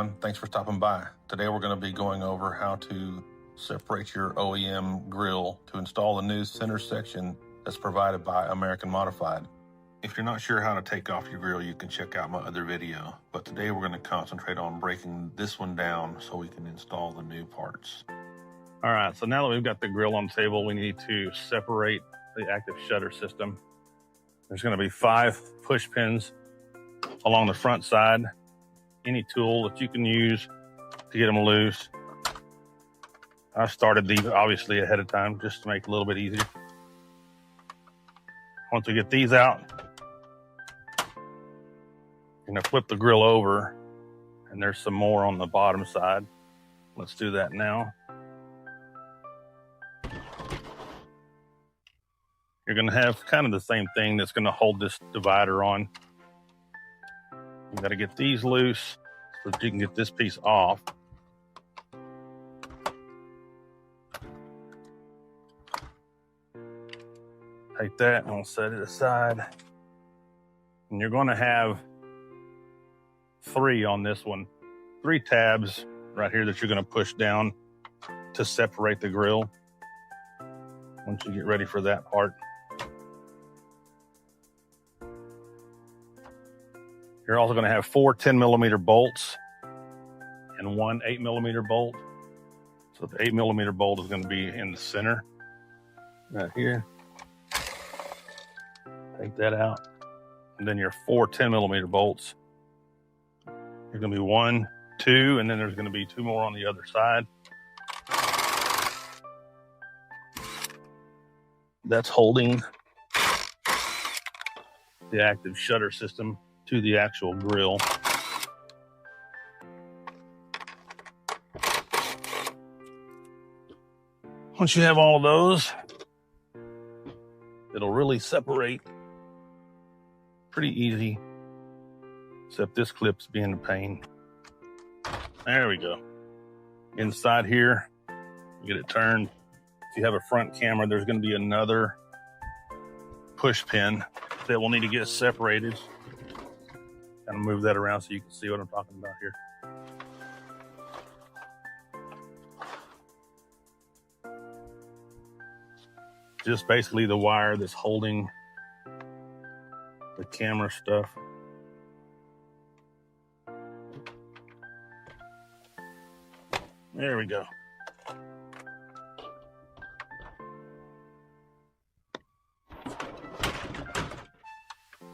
everyone. Thanks for stopping by. Today we're going to be going over how to separate your OEM grill to install the new center section that's provided by American Modified. If you're not sure how to take off your grill, you can check out my other video. But today we're going to concentrate on breaking this one down so we can install the new parts. All right, so now that we've got the grill on the table, we need to separate the active shutter system. There's going to be 5 push pins along the front side. Any tool that you can use to get them loose. I started these obviously ahead of time just to make it a little bit easier. Once we get these out, you're going to flip the grill over, and there's some more on the bottom side. Let's do that now. You're going to have kind of the same thing that's going to hold this divider on. You got to get these loose so that you can get this piece off. Take that and we'll set it aside. And you're going to have 3 on this one. 3 tabs right here that you're going to push down to separate the grill once you get ready for that part. You're also going to have 4 10mm bolts and 1 8mm bolt. So the 8mm bolt is going to be in the center right here. Take that out. And then your 4 10mm bolts. There's going to be 1, 2, and then there's going to be 2 more on the other side. That's holding the active shutter system to the actual grill. Once you have all of those, it'll really separate pretty easy, except this clip's being a pain. There we go. Inside here, get it turned. If you have a front camera, there's going to be another push pin that will need to get separated. Kind of move that around so you can see what I'm talking about here. Just basically the wire that's holding the camera stuff. There we go.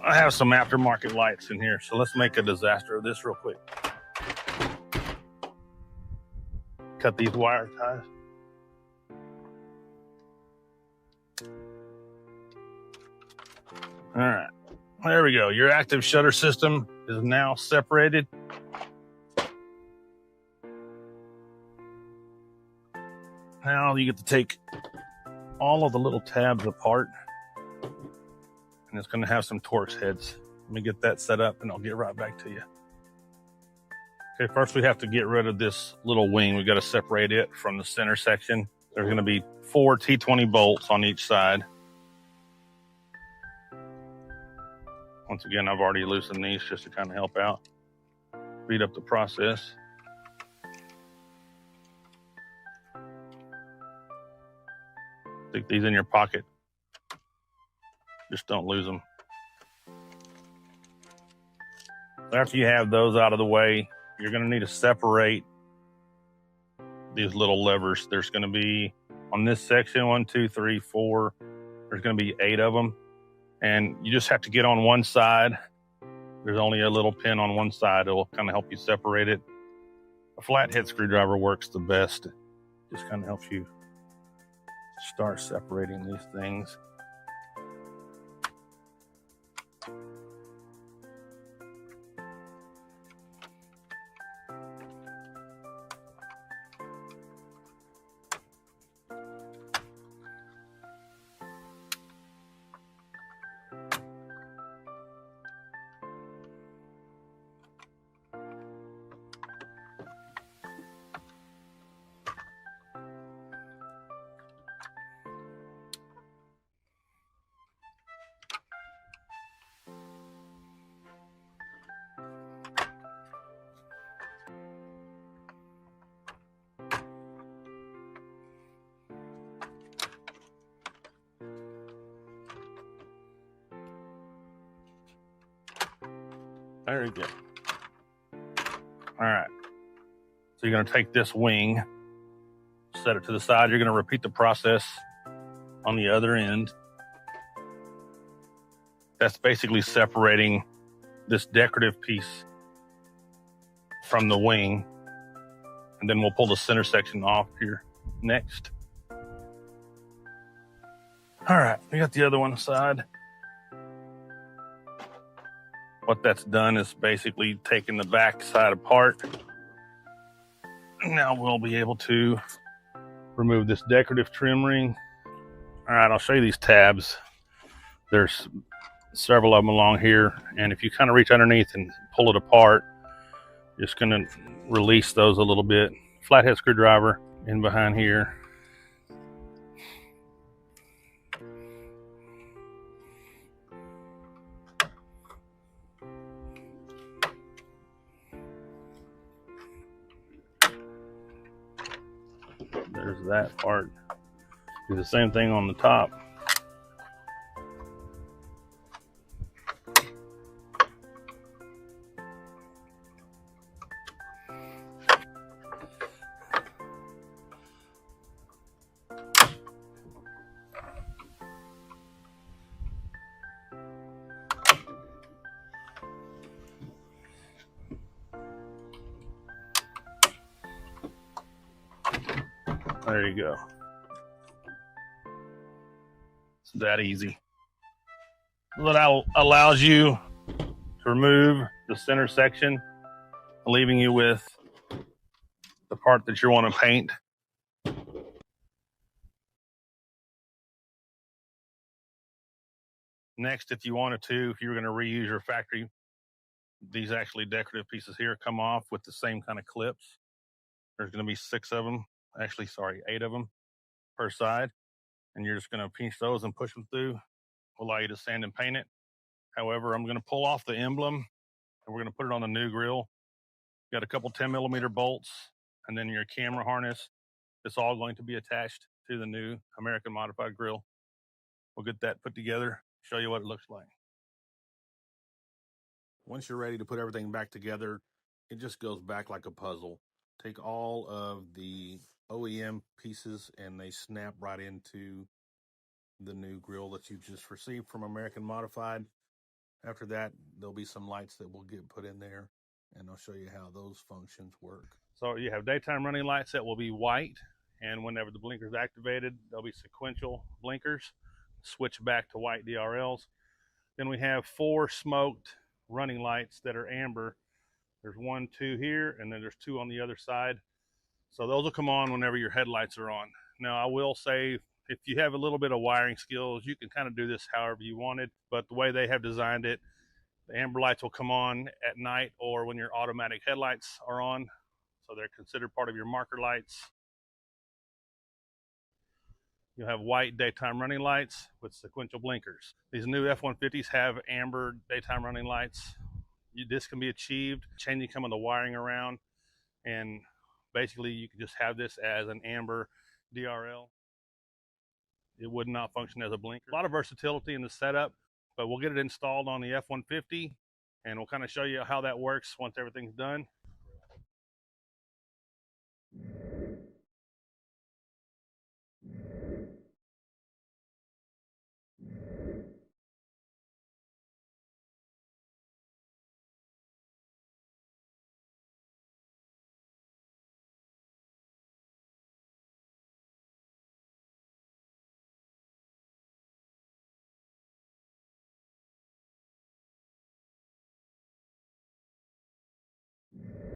I have some aftermarket lights in here, so let's make a disaster of this real quick. Cut these wire ties. All right, there we go. Your active shutter system is now separated. Now you get to take all of the little tabs apart. And it's going to have some Torx heads. Let me get that set up and I'll get right back to you. Okay, first we have to get rid of this little wing. We've got to separate it from the center section. There's going to be 4 T20 bolts on each side. Once again, I've already loosened these just to kind of help out, speed up the process. Stick these in your pocket. Just don't lose them. After you have those out of the way, you're going to need to separate these little levers. There's going to be, on this section, 1, 2, 3, 4, there's going to be 8 of them. And you just have to get on one side. There's only a little pin on one side. It will kind of help you separate it. A flathead screwdriver works the best. It just kind of helps you start separating these things. There you go. All right. So you're going to take this wing, set it to the side. You're going to repeat the process on the other end. That's basically separating this decorative piece from the wing. And then we'll pull the center section off here next. All right, we got the other one aside. What that's done is basically taken the back side apart. Now we'll be able to remove this decorative trim ring. All right, I'll show you these tabs. There's several of them along here, and if you kind of reach underneath and pull it apart, just gonna release those a little bit. Flathead screwdriver in behind here. There's that part. Do the same thing on the top. There you go. It's that easy. So that allows you to remove the center section, leaving you with the part that you want to paint. Next, if you wanted to, if you were going to reuse your factory, these actually decorative pieces here come off with the same kind of clips. There's going to be 6 of them. Actually, sorry, 8 of them per side. And you're just going to pinch those and push them through. Will allow you to sand and paint it. However, I'm going to pull off the emblem and we're going to put it on the new grill. Got a couple 10mm bolts and then your camera harness. It's all going to be attached to the new American Modified grill. We'll get that put together, show you what it looks like. Once you're ready to put everything back together, it just goes back like a puzzle. Take all of the OEM pieces and they snap right into the new grill that you just received from American Modified. After that, there'll be some lights that will get put in there, and I'll show you how those functions work. So you have daytime running lights that will be white, and whenever the blinker is activated, there'll be sequential blinkers, switch back to white DRLs. Then we have 4 smoked running lights that are amber. There's 1, 2 here, and then there's 2 on the other side. So those will come on whenever your headlights are on. Now, I will say, if you have a little bit of wiring skills, you can kind of do this however you want it. But the way they have designed it, the amber lights will come on at night or when your automatic headlights are on. So they're considered part of your marker lights. You'll have white daytime running lights with sequential blinkers. These new F150s have amber daytime running lights. This can be achieved changing some of the wiring around, and basically you can just have this as an amber DRL. It would not function as a blinker. A lot of versatility in the setup, but we'll get it installed on the F150 and we'll kind of show you how that works once everything's done.